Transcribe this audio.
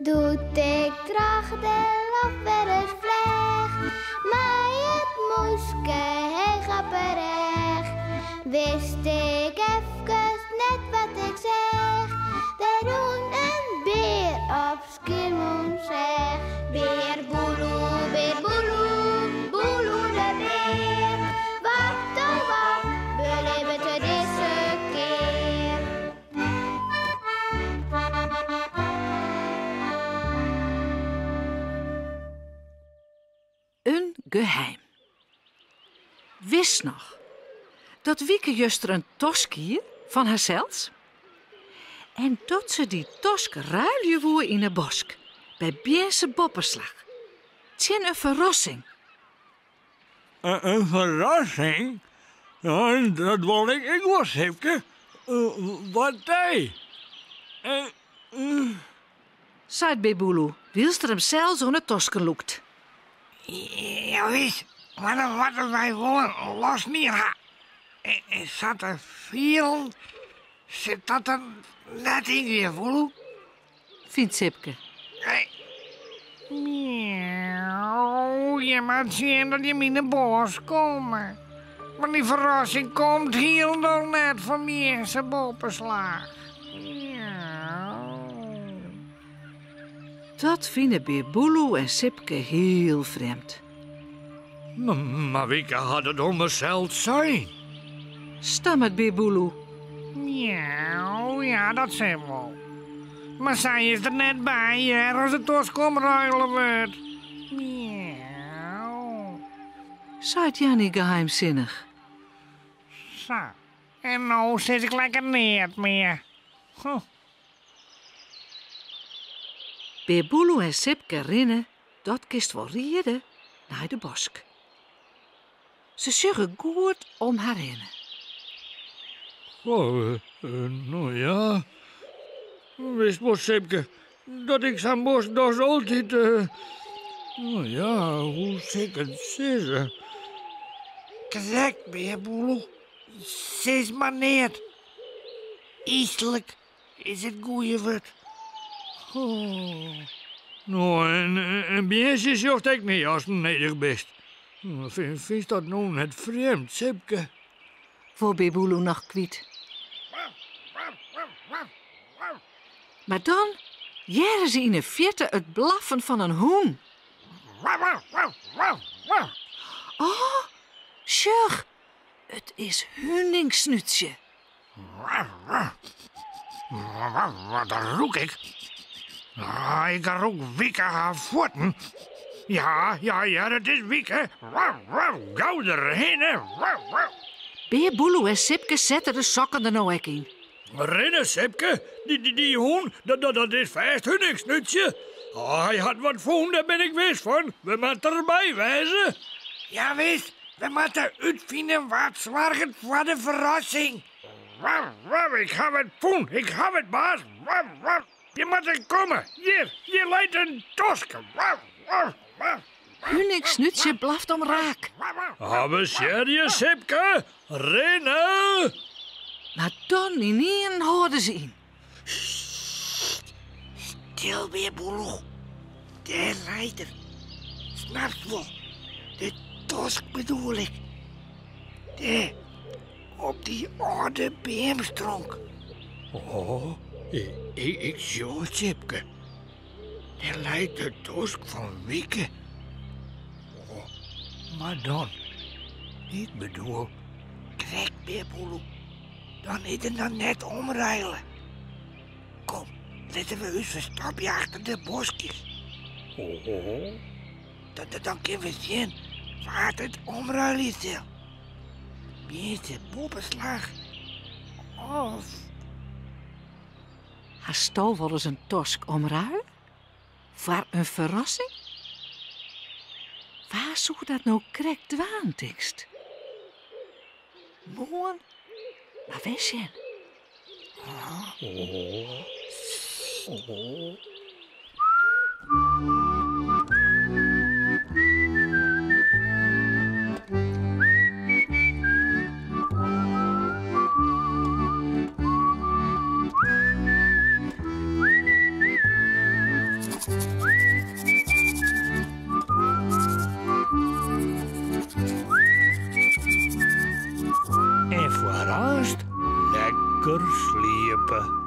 Doet ik tracht de lach weer eens vleg, maar het moeske heen grapperig. Wist ik even net wat ik zeg, de roen een beer op Skiermoen zeg. Beer boeloe, boeloe de beer. Wat oh wat, beleven we deze keer. Een geheim. Wist nog dat Wieke juster een tosk hier van haarzelfs? En dat ze die tosk ruilje woer in een bosk, bij Bierse bopperslag. Tjen een verrassing. Een verrassing? Ja, dat wil ik wel, Sipke. Wat hij? Zei Beboeloe, wilst er hem zelfs aan het tosken loekt. Ja, wist, wat wij willen los neer. Zat er veel, zit dat er net in je voelen? Vindt Sipke. Miauw, je moet zien dat je in de bos komen. Want die verrassing komt heel nog net van mij zijn boppenslag. Dat vinden Beboeloe en Sipke heel vreemd. Maar Wieke had het om mezelf zijn. Stammert Beboeloe. Miauw, ja, dat zijn we wel. Maar zij is er net bij, hè, als het toskom ruilen wordt. Miauw. Zei Jannie geheimzinnig. Zo, en nou zit ik lekker niet meer. Beboeloe en Sipke rennen, dat kist wel rieden, naar de bosk. Ze zuggen goed om haar heen. Nou ja. Wist wel, Sipke, dat ik zo'n bos dus altijd... Nou ja, hoe zeker het zeggen? Correct, Beerboeloe. Zes maar niet. Eastelijk is het goeie woord. Nou, en Bierse zocht ik niet als een nederig best. Vind dat nou net vreemd, Sipke? Voor Beboeloe nog kwiet. Maar dan jaren ze in de verte het blaffen van een hoen. Oh, sjoch, het is Hunningsnutsje. Wat roek ik? Ik roek Wieke haar voeten. Ja, dat is Wieke. Gauw erheen, hè. Beboeloe en Sipke zetten de sokken er nou ook in. Rennen, Sipke. Die hoen, dat is vast Hunningsnutje. Hij had wat voen, daar ben ik wist van. We moeten erbij wijzen. Ja, wist, we moeten uitvinden wat zorgt voor de verrassing. Ik ga het voen, ik ga het, baas. Je moet er komen. Hier leidt een tosk. Hunningsnutsje blaft om raak. We serieus, Sipke. Rennen. Maar dan in één hoorden ze in. Stil weer, Boeloe. De leider. Snapt wel. De tosk bedoel ik. De op die oude beemstronk. Oh, ik zie het, Sipke. De leidt de tosk van Wieke. Oh, maar dan, ik bedoel... Trek weer, Boeloe. Dan is het dan net omruilen. Kom, zetten we ons verstapje achter de bosjes. Oh. Dan kunnen we zien waar het omruilen is. Wie is de boppenslag? Of... Haar stal wel eens een tosk omruilen? Voor een verrassing? Waar zoek dat nou krek dwaantekst? Mooi, maar wees je? daarnaast lekker slepen.